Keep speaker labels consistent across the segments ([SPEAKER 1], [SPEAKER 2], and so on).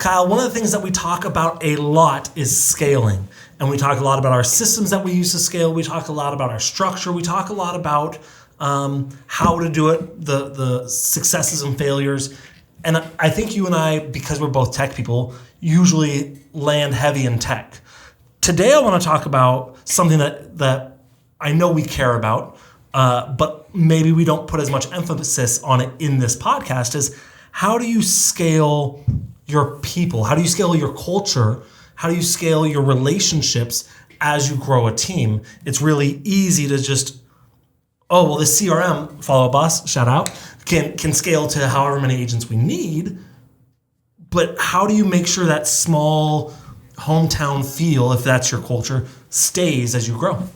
[SPEAKER 1] Kyle, one of the things that we talk about a lot is scaling. And we talk a lot about our systems that we use to scale. We talk a lot about our structure. We talk a lot about how to do it, the successes and failures. And I think you and I, because we're both tech people, usually land heavy in tech. Today I want to talk about something that I know we care about, but maybe we don't put as much emphasis on it in this podcast, is how do you scale your people? How do you scale your culture? How do you scale your relationships as you grow a team? It's really easy to just, this CRM, follow up boss, shout out, can scale to however many agents we need. But how do you make sure that small hometown feel, if that's your culture, stays as you grow?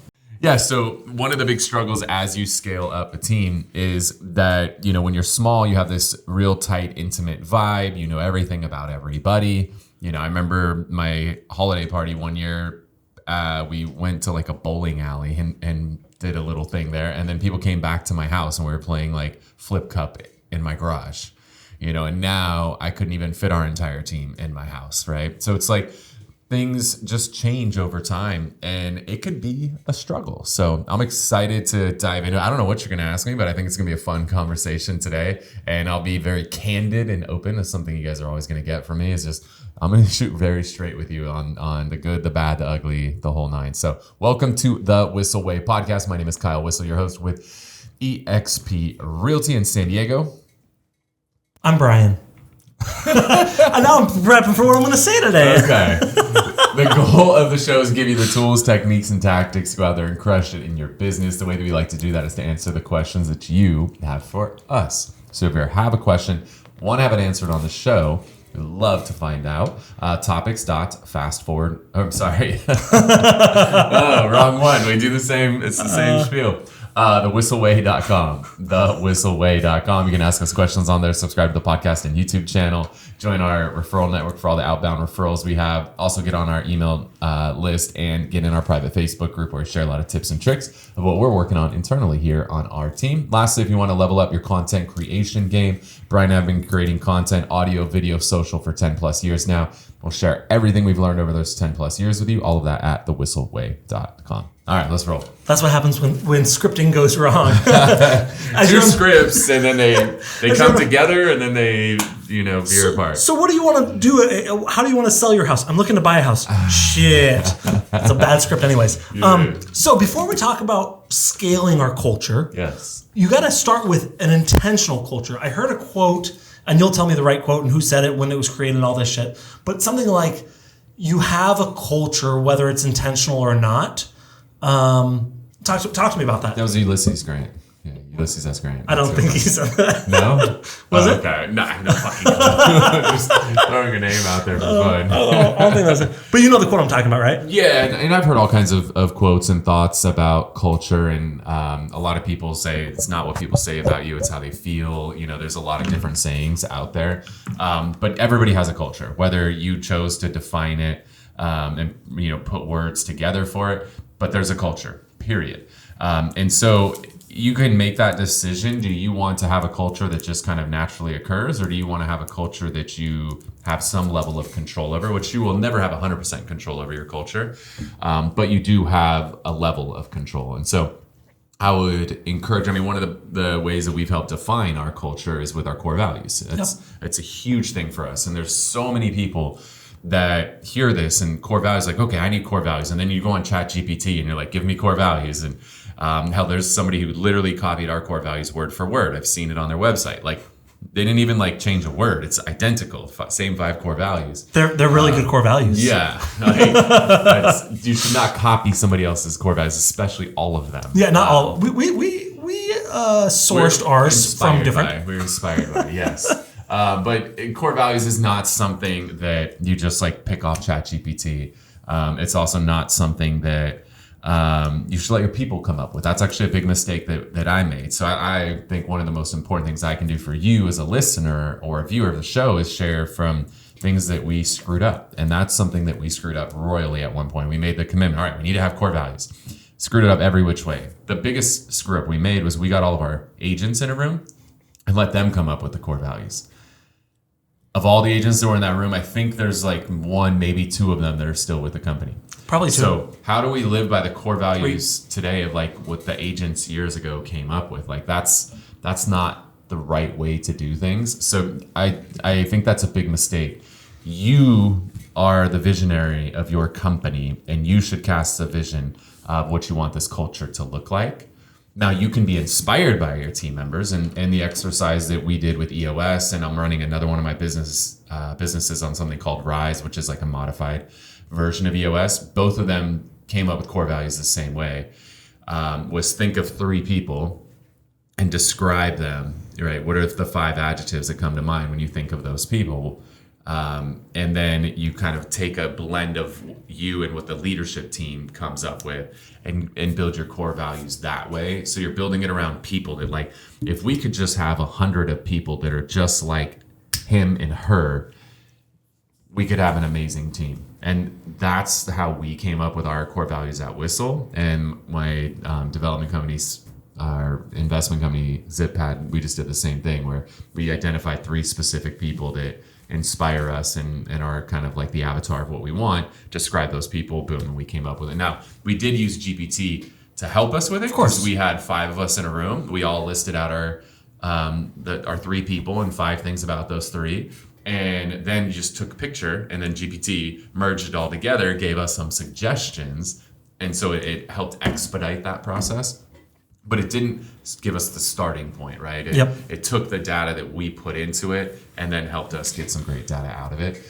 [SPEAKER 2] Yeah, so one of the big struggles as you scale up a team is that, when you're small, you have this real tight, intimate vibe. You know everything about everybody. I remember my holiday party one year, we went to like a bowling alley and did a little thing there. And then people came back to my house and we were playing like Flip Cup in my garage, and now I couldn't even fit our entire team in my house, right? So it's like things just change over time and it could be a struggle. So I'm excited to dive into it. I don't know what you're going to ask me, but I think it's going to be a fun conversation today. And I'll be very candid and open. That's something you guys are always going to get from me, is just I'm going to shoot very straight with you on the good, the bad, the ugly, the whole nine. So welcome to the Whissel Way podcast. My name is Kyle Whissel, your host with eXp Realty in San Diego.
[SPEAKER 1] I'm Brian. And now I'm prepping for what I'm going to say today.
[SPEAKER 2] Okay. The goal of the show is to give you the tools, techniques, and tactics to go out there and crush it in your business. The way that we like to do that is to answer the questions that you have for us. So if you have a question, want to have it answered on the show, we'd love to find out. Topics.fastforward. Oh, I'm sorry. Oh, wrong one. We do the same. It's the same spiel. TheWhisselWay.com. TheWhisselWay.com. You can ask us questions on there. Subscribe to the podcast and YouTube channel. Join our referral network for all the outbound referrals we have. Also get on our email list and get in our private Facebook group where we share a lot of tips and tricks of what we're working on internally here on our team. Lastly, if you want to level up your content creation game, Brian and I have been creating content, audio, video, social for 10 plus years now. We'll share everything we've learned over those 10 plus years with you. All of that at thewhisselway.com. All right, let's roll.
[SPEAKER 1] That's what happens when scripting goes wrong.
[SPEAKER 2] Two scripts, and then they come together, and then they veer apart.
[SPEAKER 1] So what do you want to do? How do you want to sell your house? I'm looking to buy a house. Shit, it's a bad script, anyways. So before we talk about scaling our culture,
[SPEAKER 2] yes,
[SPEAKER 1] you got to start with an intentional culture. I heard a quote, and you'll tell me the right quote and who said it, when it was created, and all this shit. But something like, "You have a culture, whether it's intentional or not." Talk to me about that.
[SPEAKER 2] That was Ulysses Grant. Yeah, Ulysses S. Grant.
[SPEAKER 1] I don't think he said that.
[SPEAKER 2] No?
[SPEAKER 1] Was it?
[SPEAKER 2] Okay. Nah, no fucking clue. Just throwing a name out there for fun.
[SPEAKER 1] I don't think that's it. But you know the quote I'm talking about, right?
[SPEAKER 2] Yeah, and I've heard all kinds of quotes and thoughts about culture, and a lot of people say it's not what people say about you, it's how they feel. There's a lot of different sayings out there. But everybody has a culture, whether you chose to define it and put words together for it. But there's a culture, period. And so you can make that decision. Do you want to have a culture that just kind of naturally occurs, or do you want to have a culture that you have some level of control over, which you will never have 100% control over your culture, but you do have a level of control. And so I would encourage, one of the ways that we've helped define our culture is with our core values. It's a huge thing for us. And there's so many people that hear this and core values, like, okay, I need core values. And then you go on ChatGPT and you're like, give me core values. And hell, there's somebody who literally copied our core values word for word. I've seen it on their website. Like, they didn't even change a word. It's identical, same 5 core values.
[SPEAKER 1] They're really good core values.
[SPEAKER 2] Yeah. You should not copy somebody else's core values, especially all of them.
[SPEAKER 1] Yeah, not all. We sourced ours from different.
[SPEAKER 2] We're inspired by, yes. But core values is not something that you just pick off ChatGPT. It's also not something that you should let your people come up with. That's actually a big mistake that I made. So I think one of the most important things I can do for you as a listener or a viewer of the show is share from things that we screwed up. And that's something that we screwed up royally at one point. We made the commitment, all right, we need to have core values. Screwed it up every which way. The biggest screw up we made was we got all of our agents in a room and let them come up with the core values. of all the agents that were in that room, I think there's like one, maybe two of them that are still with the company.
[SPEAKER 1] Probably two.
[SPEAKER 2] So how do we live by the core values today of like what the agents years ago came up with? Like that's not the right way to do things. So I think that's a big mistake. You are the visionary of your company, and you should cast a vision of what you want this culture to look like. Now you can be inspired by your team members, and the exercise that we did with EOS, and I'm running another one of my businesses on something called Rise, which is like a modified version of EOS. Both of them came up with core values the same way. Was think of 3 people and describe them, right? What are the 5 adjectives that come to mind when you think of those people? And then you kind of take a blend of you and what the leadership team comes up with and build your core values that way. So you're building it around people that, like, if we could just have 100 of people that are just like him and her, we could have an amazing team. And that's how we came up with our core values at Whissel. And my development companies, our investment company, ZipPad, we just did the same thing where we identified 3 specific people that inspire us and are kind of like the avatar of what we want. Describe those people, boom, and we came up with it. Now, we did use GPT to help us with it.
[SPEAKER 1] Of course.
[SPEAKER 2] We had 5 of us in a room. We all listed out our 3 people and 5 things about those 3. And then you just took a picture, and then GPT merged it all together, gave us some suggestions. And so it helped expedite that process. But it didn't give us the starting point, right? It took the data that we put into it and then helped us get some great data out of it.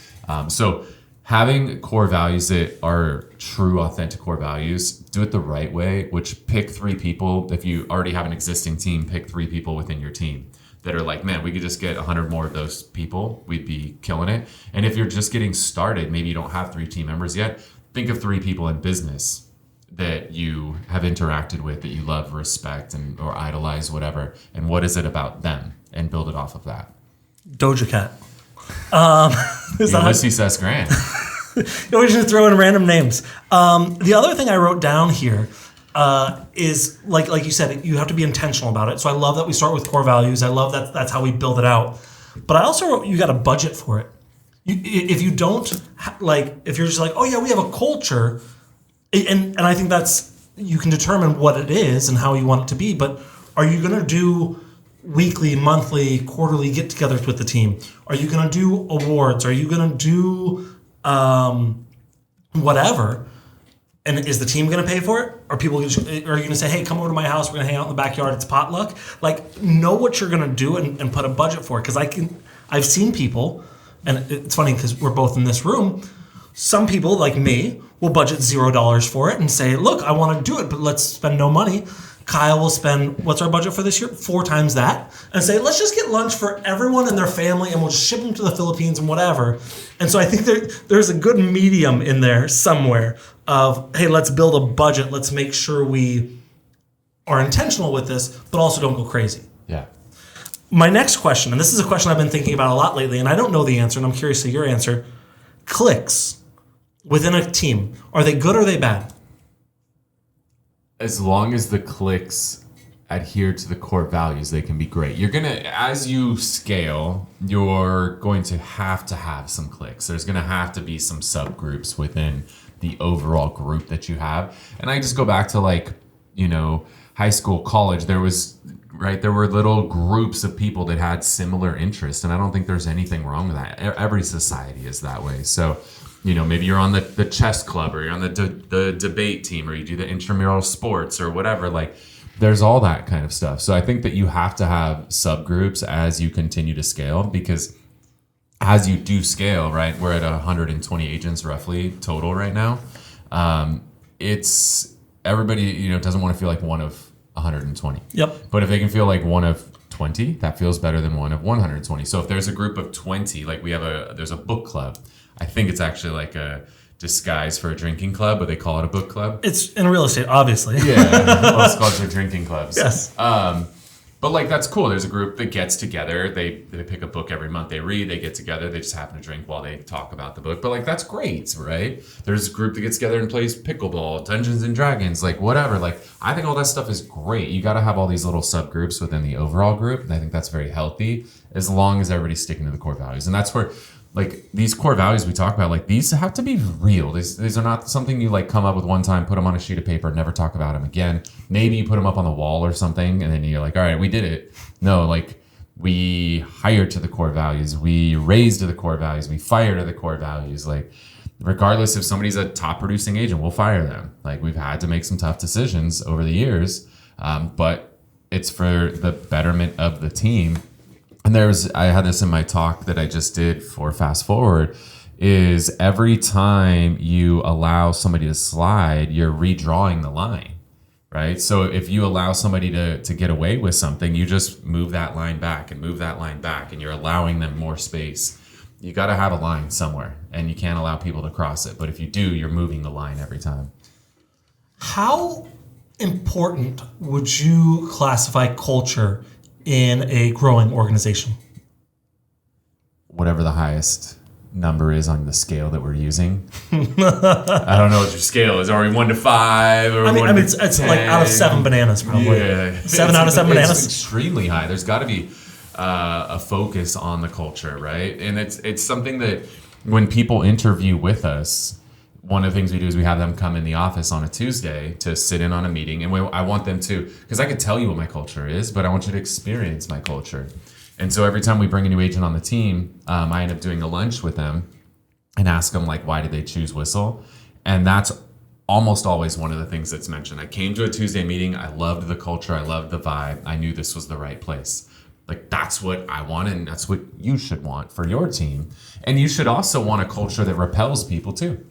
[SPEAKER 2] So having core values that are true, authentic core values, do it the right way, which pick 3 people. If you already have an existing team, pick 3 people within your team that are like, man, we could just get 100 more of those people. We'd be killing it. And if you're just getting started, maybe you don't have 3 team members yet, think of 3 people in business that you have interacted with, that you love, respect, and or idolize, whatever, and what is it about them, and build it off of that.
[SPEAKER 1] Doja Cat.
[SPEAKER 2] Ulysses S. Grant.
[SPEAKER 1] You always just throw in random names. The other thing I wrote down here is like you said, you have to be intentional about it. So I love that we start with core values. I love that that's how we build it out. But I also wrote you got to budget for it. If you don't if you're just like, oh yeah, we have a culture. And I think that's, you can determine what it is and how you want it to be, but are you going to do weekly, monthly, quarterly get-togethers with the team? Are you going to do awards? Are you going to do whatever? And is the team going to pay for it? Are you going to say, hey, come over to my house, we're going to hang out in the backyard, it's potluck? Like, know what you're going to do and put a budget for it. Because I've seen people, and it's funny because we're both in this room, some people like me will budget $0 for it and say, look, I want to do it, but let's spend no money. Kyle will spend, what's our budget for this year? 4 times that, and say, let's just get lunch for everyone and their family, and we'll just ship them to the Philippines and whatever. And so I think there's a good medium in there somewhere of, hey, let's build a budget. Let's make sure we are intentional with this, but also don't go crazy.
[SPEAKER 2] Yeah.
[SPEAKER 1] My next question, and this is a question I've been thinking about a lot lately, and I don't know the answer, and I'm curious to your answer. Cliques within a team, are they good or are they bad?
[SPEAKER 2] As long as the cliques adhere to the core values, they can be great. You're gonna, as you scale, you're going to have some cliques. There's gonna have to be some subgroups within the overall group that you have. And I just go back to high school, college. There were little groups of people that had similar interests, and I don't think there's anything wrong with that. Every society is that way. So, maybe you're on the chess club, or you're on the debate team, or you do the intramural sports or whatever. Like, there's all that kind of stuff. So I think that you have to have subgroups as you continue to scale, because as you do scale, right, we're at 120 agents roughly total right now. It's everybody, doesn't want to feel like one of 120.
[SPEAKER 1] Yep.
[SPEAKER 2] But if they can feel like one of 20, that feels better than one of 120. So if there's a group of 20, like there's a book club. I think it's actually like a disguise for a drinking club, but they call it a book club.
[SPEAKER 1] It's in real estate, obviously.
[SPEAKER 2] Yeah, most clubs are drinking clubs.
[SPEAKER 1] Yes.
[SPEAKER 2] But But like that's cool. There's a group that gets together. They pick a book every month. They read. They get together. They just happen to drink while they talk about the book. But like that's great, right? There's a group that gets together and plays pickleball, Dungeons and Dragons, like whatever. Like I think all that stuff is great. You got to have all these little subgroups within the overall group, and I think that's very healthy as long as everybody's sticking to the core values. And that's where like these core values we talk about, like these have to be real. These are not something you like come up with one time, put them on a sheet of paper, never talk about them again. Maybe you put them up on the wall or something, and then you're like, all right, we did it. No, like we hire to the core values, we raise to the core values, we fire to the core values. Like regardless if somebody's a top producing agent, we'll fire them. Like we've had to make some tough decisions over the years, but it's for the betterment of the team. And I had this in my talk that I just did for Fast Forward, is every time you allow somebody to slide, you're redrawing the line, right? So if you allow somebody to get away with something, you just move that line back and move that line back, and you're allowing them more space. You got to have a line somewhere, and you can't allow people to cross it. But if you do, you're moving the line every time.
[SPEAKER 1] How important would you classify culture in a growing organization?
[SPEAKER 2] Whatever the highest number is on the scale that we're using. I don't know what your scale is. Are we 1 to 5 or
[SPEAKER 1] it's like out of 7 bananas probably.
[SPEAKER 2] Yeah.
[SPEAKER 1] 7 out of 7 bananas.
[SPEAKER 2] It's extremely high. There's got to be a focus on the culture, right? And it's something that when people interview with us, one of the things we do is we have them come in the office on a Tuesday to sit in on a meeting. And I want them to, because I could tell you what my culture is, but I want you to experience my culture. And so every time we bring a new agent on the team, I end up doing a lunch with them and ask them, like, why did they choose Whissel? And that's almost always one of the things that's mentioned. I came to a Tuesday meeting. I loved the culture. I loved the vibe. I knew this was the right place. Like, that's what I want, and that's what you should want for your team. And you should also want a culture that repels people, too.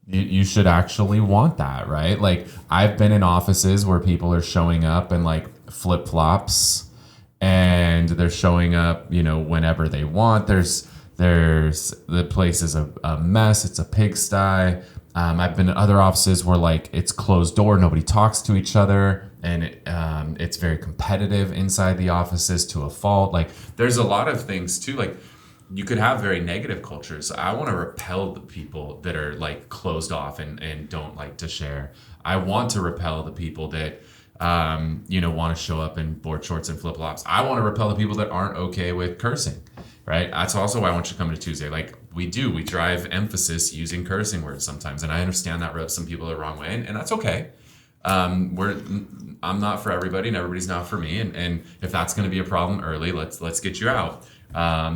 [SPEAKER 2] You should actually want that, right? Like, I've been in offices where people are showing up in, like, flip-flops, and they're showing up, whenever they want. The place is a mess. It's a pigsty. I've been in other offices where, like, it's closed door. Nobody talks to each other, and it's very competitive inside the offices to a fault. Like, there's a lot of things, too, like, you could have very negative cultures. I want to repel the people that are like closed off and don't like to share. I want to repel the people that, want to show up in board shorts and flip flops. I want to repel the people that aren't okay with cursing, right? That's also why I want you to come to Tuesday. Like we drive emphasis using cursing words sometimes. And I understand that rubs some people the wrong way, and that's okay. I'm not for everybody and everybody's not for me. And if that's going to be a problem early, let's get you out.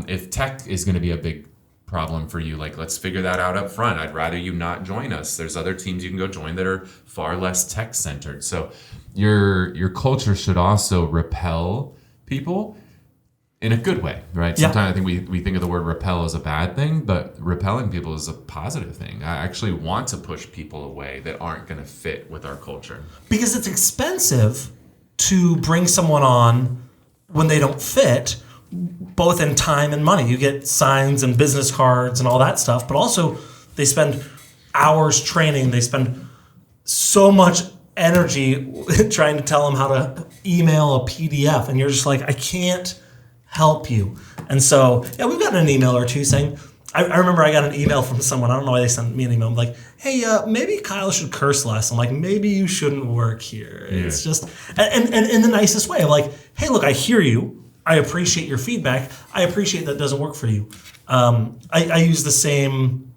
[SPEAKER 2] If tech is going to be a big problem for you, like let's figure that out up front. I'd rather you not join us. There's other teams you can go join that are far less tech centered. So your culture should also repel people in a good way, right?
[SPEAKER 1] Yeah.
[SPEAKER 2] Sometimes I think we think of the word repel as a bad thing, but repelling people is a positive thing. I actually want to push people away that aren't going to fit with our culture.
[SPEAKER 1] Because it's expensive to bring someone on when they don't fit, both in time and money. You get signs and business cards and all that stuff, but also they spend hours training. They spend so much energy trying to tell them how to email a PDF, and you're just like, I can't help you. And so, yeah, we've gotten an email or two saying, I remember I got an email from someone, I don't know why they sent me an email, I'm like, hey, maybe Kyle should curse less. I'm like, maybe you shouldn't work here. Yeah. It's just, and in the nicest way, I'm like, hey, look, I hear you. I appreciate your feedback. I appreciate that doesn't work for you. I use the same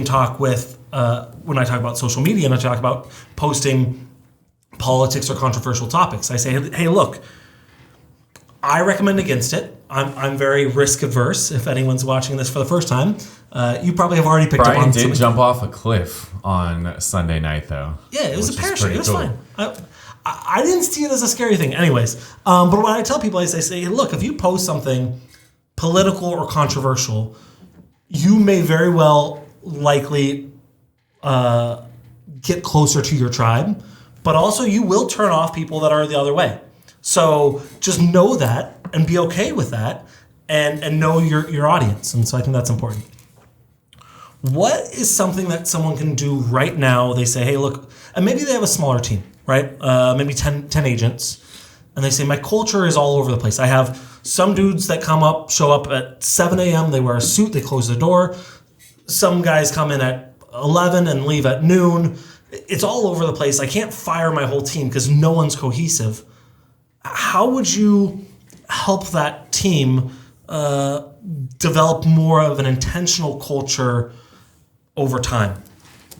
[SPEAKER 1] talk with when I talk about social media and I talk about posting politics or controversial topics. I say, hey, look, I recommend against it. I'm very risk averse. If anyone's watching this for the first time, you probably have already picked up on
[SPEAKER 2] Brian
[SPEAKER 1] something.
[SPEAKER 2] did jump off a cliff on Sunday night, though.
[SPEAKER 1] Yeah, it was a parachute. It was
[SPEAKER 2] cool.
[SPEAKER 1] fine. I didn't see it as a scary thing. Anyways, but what I tell people is I say, look, if you post something political or controversial, you may very well likely get closer to your tribe, but also you will turn off people that are the other way. So just know that and be okay with that and know your audience. And so I think that's important. What is something that someone can do right now? They say, hey, look, and maybe they have a smaller team, right? Maybe 10 agents. and they say, my culture is all over the place. I have some dudes that show up at 7 a.m., they wear a suit, they close the door. Some guys come in at 11 and leave at noon. It's all over the place. I can't fire my whole team because no one's cohesive. How would you help that team develop more of an intentional culture over time?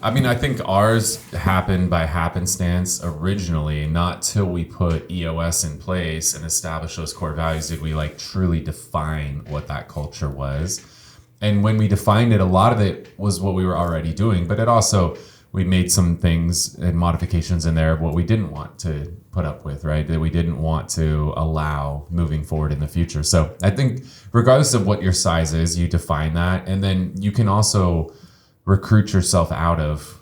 [SPEAKER 2] I mean, I think ours happened by happenstance originally. Not till we put EOS in place and established those core values did we like truly define what that culture was. And when we defined it, a lot of it was what we were already doing, but it also, we made some things and modifications in there of what we didn't want to put up with, right? That we didn't want to allow moving forward in the future. So I think regardless of what your size is, you define that. And then you can also recruit yourself out of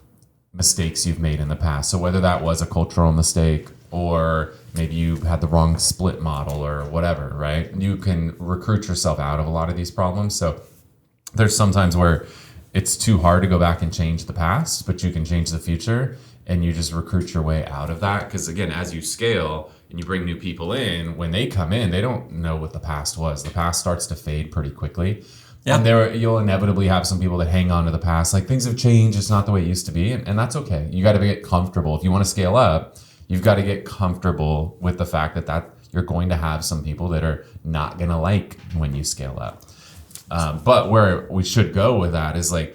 [SPEAKER 2] mistakes you've made in the past. So whether that was a cultural mistake or maybe you had the wrong split model or whatever, right? You can recruit yourself out of a lot of these problems. So there's sometimes where it's too hard to go back and change the past, but you can change the future and you just recruit your way out of that. Because again, as you scale and you bring new people in, when they come in, they don't know what the past was. The past starts to fade pretty quickly. Yeah. And you'll inevitably have some people that hang on to the past. Like, things have changed. It's not the way it used to be. And that's okay. You got to get comfortable. If you want to scale up, you've got to get comfortable with the fact that you're going to have some people that are not going to like when you scale up. But where we should go with that is like,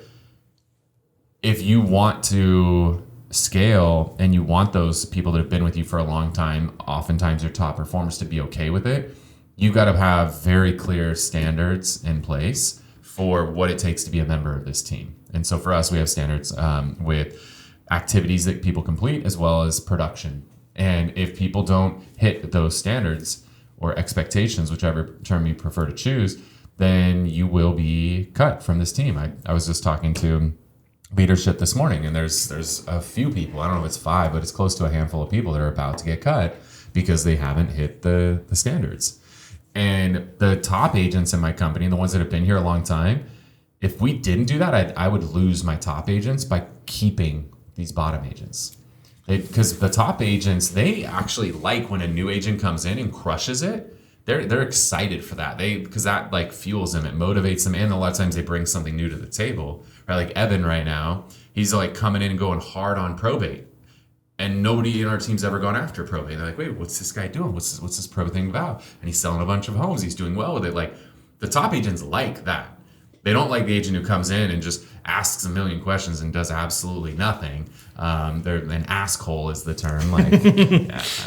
[SPEAKER 2] if you want to scale and you want those people that have been with you for a long time, oftentimes your top performers, to be okay with it, you got to have very clear standards in place for what it takes to be a member of this team. And so for us, we have standards with activities that people complete as well as production. And if people don't hit those standards or expectations, whichever term you prefer to choose, then you will be cut from this team. I was just talking to leadership this morning, and there's a few people, I don't know if it's 5, but it's close to a handful of people that are about to get cut because they haven't hit the standards. And the top agents in my company, the ones that have been here a long time, if we didn't do that, I would lose my top agents by keeping these bottom agents. Because the top agents, they actually like when a new agent comes in and crushes it. They're excited for that. Because that like fuels them, it motivates them, and a lot of times they bring something new to the table. Right? Like Evan right now, he's like coming in and going hard on probate. And nobody in our team's ever gone after probate. They're like, wait, what's this guy doing? What's this probate thing about? And he's selling a bunch of homes. He's doing well with it. Like, the top agents like that. They don't like the agent who comes in and just asks a million questions and does absolutely nothing. They're an asshole is the term. Like,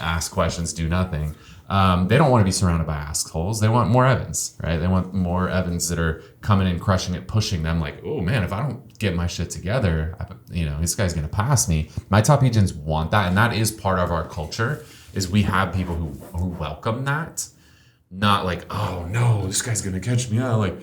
[SPEAKER 2] ask questions, do nothing. They don't want to be surrounded by assholes. They want more Evans, right? They want more Evans that are coming in, crushing it, pushing them. Like, oh man, if I don't get my shit together, this guy's gonna pass me. My top agents want that, and that is part of our culture. Is we have people who welcome that, not like, oh no, this guy's gonna catch me out. Like,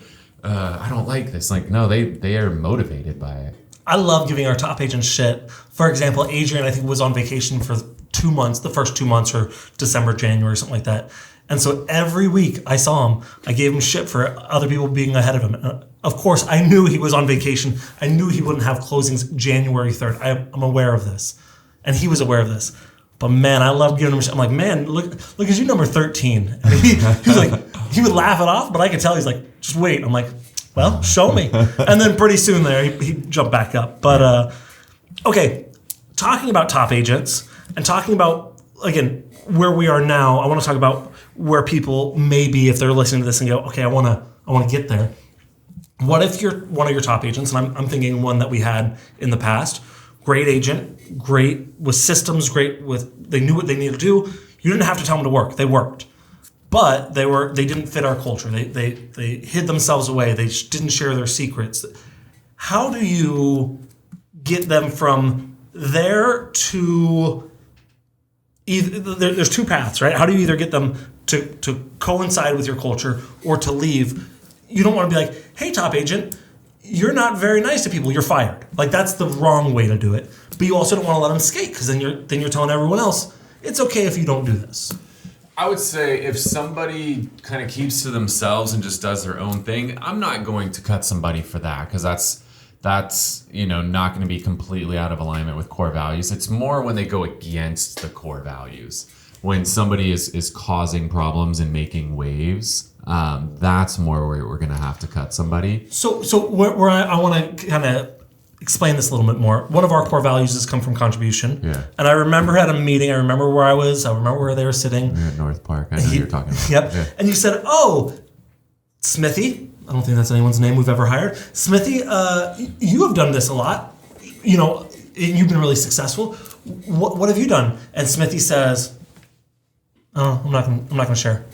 [SPEAKER 2] I don't like this. Like, no, they are motivated by it.
[SPEAKER 1] I love giving our top agents shit. For example, Adrian, I think, was on vacation for 2 months, the first 2 months, or December, January, something like that. And so every week I saw him, I gave him shit for other people being ahead of him. Of course, I knew he was on vacation. I knew he wouldn't have closings January 3rd. I'm aware of this. And he was aware of this. But man, I love giving him shit. I'm like, man, look at you, number 13. And he was like, he would laugh it off, but I could tell he's like, just wait. I'm like, well, show me. And then pretty soon there, he jumped back up. But okay, talking about top agents and talking about, again, where we are now, I want to talk about where people maybe, if they're listening to this and go, okay, I want to get there. What if you're one of your top agents, and I'm thinking one that we had in the past, great agent, great with systems, great with, they knew what they needed to do. You didn't have to tell them to work. They worked. But they didn't fit our culture. They hid themselves away. They didn't share their secrets. How do you get them from there to either, there's 2 paths, right? How do you either get them to coincide with your culture or to leave? You don't want to be like, hey, top agent, you're not very nice to people. You're fired. Like, that's the wrong way to do it. But you also don't want to let them skate, because then you're telling everyone else, it's okay if you don't do this.
[SPEAKER 2] I would say if somebody kind of keeps to themselves and just does their own thing, I'm not going to cut somebody for that, because that's not going to be completely out of alignment with core values. It's more when they go against the core values. when somebody is causing problems and making waves, that's more where we're going to have to cut somebody.
[SPEAKER 1] So where I want to kind of explain this a little bit more. One of our core values has come from contribution.
[SPEAKER 2] Yeah.
[SPEAKER 1] And I remember at a meeting, I remember where I was, I remember where they were sitting.
[SPEAKER 2] We're at North Park. I know you're talking about.
[SPEAKER 1] Yep.
[SPEAKER 2] Yeah.
[SPEAKER 1] And you said, oh, Smithy, I don't think that's anyone's name we've ever hired. Smithy, you have done this a lot. You know, you've been really successful. What have you done? And Smithy says, oh, I'm not going to share.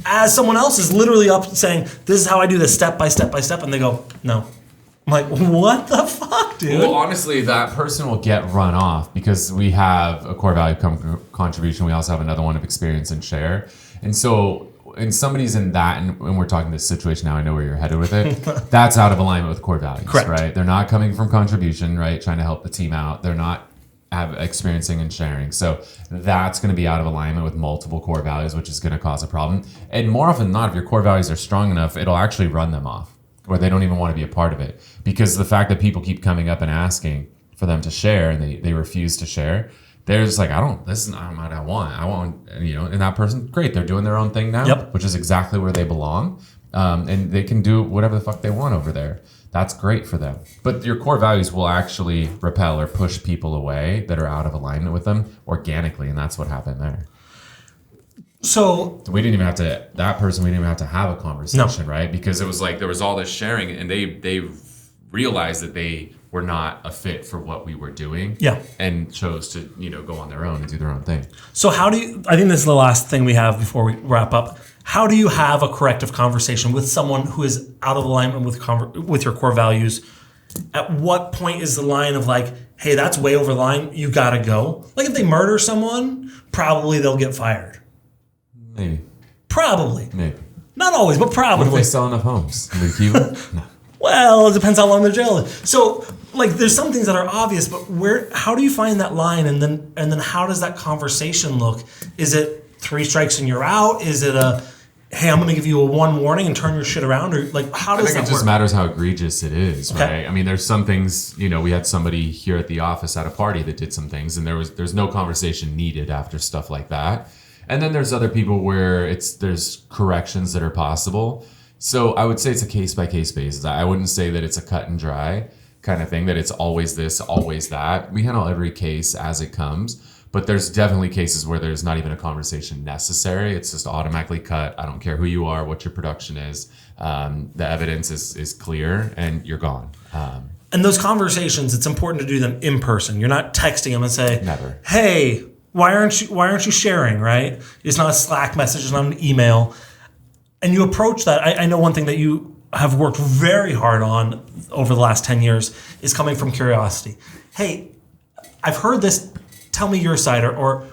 [SPEAKER 1] As someone else is literally up saying, this is how I do this step by step by step. And they go, no. I'm like, what the fuck, dude?
[SPEAKER 2] Well, honestly, that person will get run off because we have a core value contribution. We also have another one of experience and share. And so, and somebody's in that, and we're talking this situation now, I know where you're headed with it. That's out of alignment with core values,
[SPEAKER 1] Correct.
[SPEAKER 2] Right? They're not coming from contribution, right? Trying to help the team out. They're not experiencing and sharing. So that's going to be out of alignment with multiple core values, which is going to cause a problem. And more often than not, if your core values are strong enough, it'll actually run them off, or they don't even want to be a part of it. Because the fact that people keep coming up and asking for them to share and they refuse to share, they're just like, this is not what I want, you know, and that person, great, they're doing their own thing now,
[SPEAKER 1] Yep.
[SPEAKER 2] which is exactly where they belong. And they can do whatever the fuck they want over there. That's great for them. But your core values will actually repel or push people away that are out of alignment with them organically. And that's what happened there.
[SPEAKER 1] So
[SPEAKER 2] we didn't even have to, that person, we didn't even have to have a conversation, right? Because it was like, there was all this sharing and they realized that they were not a fit for what we were doing.
[SPEAKER 1] Yeah.
[SPEAKER 2] And chose to, you know, go on their own and do their own thing.
[SPEAKER 1] So how do you, I think this is the last thing we have before we wrap up. How do you have a corrective conversation with someone who is out of alignment with your core values? At what point is the line of like, hey, that's way over the line, you gotta go? Like if they murder someone, probably they'll get fired.
[SPEAKER 2] Maybe.
[SPEAKER 1] Probably.
[SPEAKER 2] Maybe.
[SPEAKER 1] Not always, but probably.
[SPEAKER 2] What if they sell enough homes? No.
[SPEAKER 1] Well, it depends how long they're jailed. So, like, there's some things that are obvious, but how do you find that line, and then how does that conversation look? Is it 3 strikes and you're out? Is it a, hey, I'm going to give you a 1 warning and turn your shit around? Or like, how does that work?
[SPEAKER 2] I think it just matters how egregious it is,
[SPEAKER 1] Okay.
[SPEAKER 2] right? I mean, there's some things, you know, we had somebody here at the office at a party that did some things, and there's no conversation needed after stuff like that. And then there's other people where there's corrections that are possible. So I would say it's a case-by-case basis. I wouldn't say that it's a cut and dry kind of thing, that it's always this, always that. We handle every case as it comes, but there's definitely cases where there's not even a conversation necessary. It's just automatically cut. I don't care who you are, what your production is. The evidence is clear, and you're gone.
[SPEAKER 1] And those conversations, it's important to do them in person. You're not texting them and say,
[SPEAKER 2] Never.
[SPEAKER 1] Hey, why aren't you sharing, right? It's not a Slack message, it's not an email. And you approach that. I know one thing that you have worked very hard on over the last 10 years is coming from curiosity. Hey, I've heard this. Tell me your side, or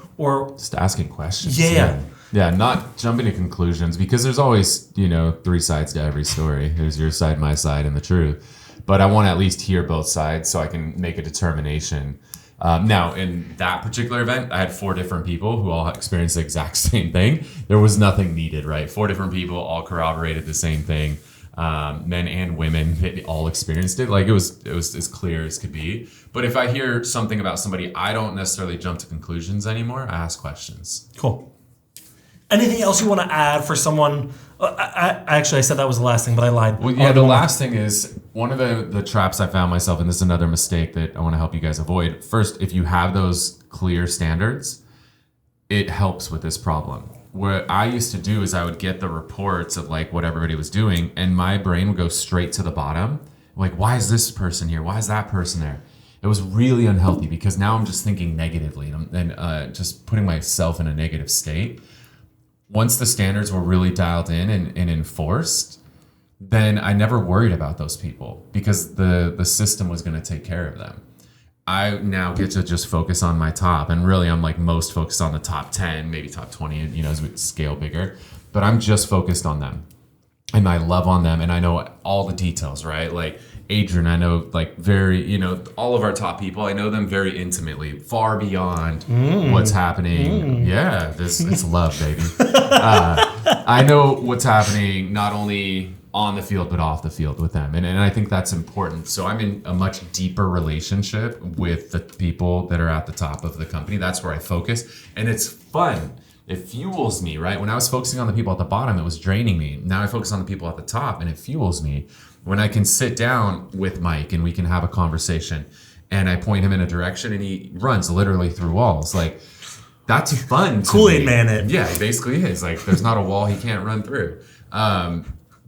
[SPEAKER 2] just asking questions. Yeah, not jumping to conclusions, because there's always, you know, 3 sides to every story. There's your side, my side, and the truth. But I want to at least hear both sides so I can make a determination. Now, in that particular event, I had 4 different people who all experienced the exact same thing. There was nothing needed, right? 4 different people all corroborated the same thing. Men and women, they all experienced it. Like it was as clear as could be. But if I hear something about somebody, I don't necessarily jump to conclusions anymore. I ask questions.
[SPEAKER 1] Cool. Anything else you want to add for someone? I said that was the last thing, but I lied.
[SPEAKER 2] Well, yeah, the last thing is one of the traps I found myself, and this is another mistake that I want to help you guys avoid. First, if you have those clear standards, it helps with this problem. What I used to do is I would get the reports of like what everybody was doing, and my brain would go straight to the bottom. Like, why is this person here? Why is that person there? It was really unhealthy because now I'm just thinking negatively and just putting myself in a negative state. Once the standards were really dialed in and enforced, then I never worried about those people because the system was going to take care of them. I now get to just focus on my top, and really I'm like most focused on the top 10, maybe top 20, you know, as we scale bigger, but I'm just focused on them and I love on them and I know all the details, right? Like Adrian, I know like very, you know, all of our top people, I know them very intimately, far beyond what's happening. Yeah, it's love, baby. I know what's happening not only on the field, but off the field with them. And I think that's important. So I'm in a much deeper relationship with the people that are at the top of the company. That's where I focus. And it's fun It fuels me, right? When I was focusing on the people at the bottom, it was draining me. Now I focus on the people at the top and it fuels me. When I can sit down with Mike and we can have a conversation and I point him in a direction and he runs literally through walls. Like, that's fun to
[SPEAKER 1] Kool-Aid
[SPEAKER 2] me.
[SPEAKER 1] Man it.
[SPEAKER 2] Yeah, he basically is. Like, there's not a wall he can't run through.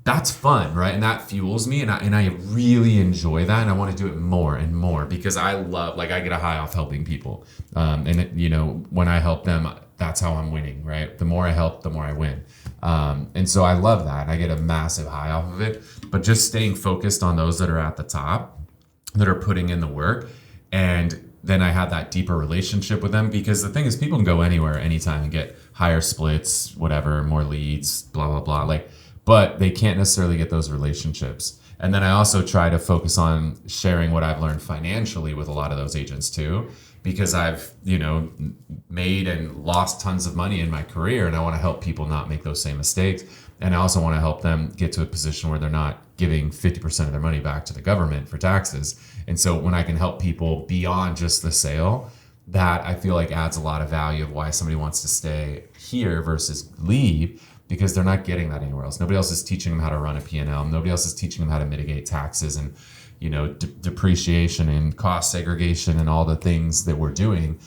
[SPEAKER 2] That's fun, right? And that fuels me, and I really enjoy that, and I want to do it more and more because I love, like, I get a high off helping people, and it, you know, when I help them, that's how I'm winning, right? The more I help, the more I win, and so I love that. I get a massive high off of it, but just staying focused on those that are at the top, that are putting in the work, and then I have that deeper relationship with them because the thing is, people can go anywhere, anytime, and get higher splits, whatever, more leads, blah blah blah, like. But they can't necessarily get those relationships. And then I also try to focus on sharing what I've learned financially with a lot of those agents too, because I've, you know, made and lost tons of money in my career, and I want to help people not make those same mistakes. And I also want to help them get to a position where they're not giving 50% of their money back to the government for taxes. And so when I can help people beyond just the sale, that I feel like adds a lot of value of why somebody wants to stay here versus leave, because they're not getting that anywhere else. Nobody else is teaching them how to run a P&L. Nobody else is teaching them how to mitigate taxes and, you know, depreciation and cost segregation and all the things that we're doing.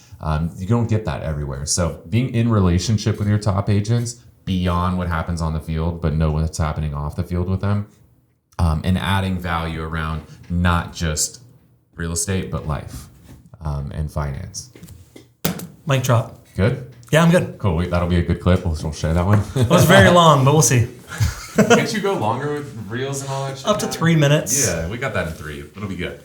[SPEAKER 2] You don't get that everywhere. So being in relationship with your top agents beyond what happens on the field, but know what's happening off the field with them, and adding value around not just real estate, but life and finance.
[SPEAKER 1] Mic drop.
[SPEAKER 2] Good?
[SPEAKER 1] Yeah, I'm good.
[SPEAKER 2] Cool. That'll be a good clip. We'll share that one.
[SPEAKER 1] It was very long, but we'll see.
[SPEAKER 2] Can't you go longer with reels and all that shit?
[SPEAKER 1] Up to 3 minutes.
[SPEAKER 2] Yeah, we got that in 3. It'll be good.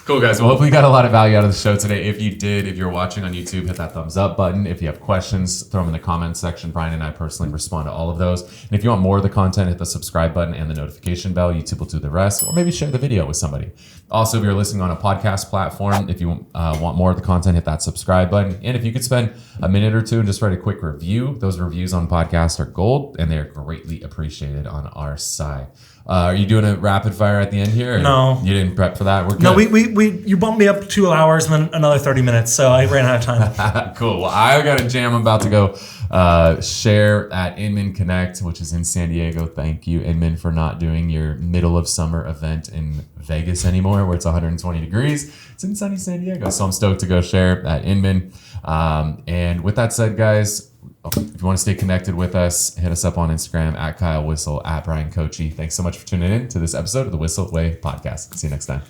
[SPEAKER 2] Cool, guys. Well, hopefully you got a lot of value out of the show today. If you did, if you're watching on YouTube, hit that thumbs up button. If you have questions, throw them in the comments section. Brian and I personally respond to all of those. And if you want more of the content, hit the subscribe button and the notification bell. YouTube will do the rest. Or maybe share the video with somebody. Also, if you're listening on a podcast platform, if you want more of the content, hit that subscribe button. And if you could spend a minute or two and just write a quick review, those reviews on podcasts are gold, and they're greatly appreciated on our side. Are you doing a rapid fire at the end here?
[SPEAKER 1] No.
[SPEAKER 2] You didn't prep for that? We're good.
[SPEAKER 1] No, you bumped me up 2 hours and then another 30 minutes, so I ran out of time.
[SPEAKER 2] Cool. Well, I got a jam I'm about to go share at Inman Connect, which is in San Diego. Thank you, Inman, for not doing your middle of summer event in Vegas anymore, where it's 120 degrees. It's in sunny San Diego, so I'm stoked to go share at Inman. And with that said, guys, if you want to stay connected with us, hit us up on Instagram at Kyle Whissel, at Bryan Koci. Thanks so much for tuning in to this episode of the Whissel Way podcast. See you next time.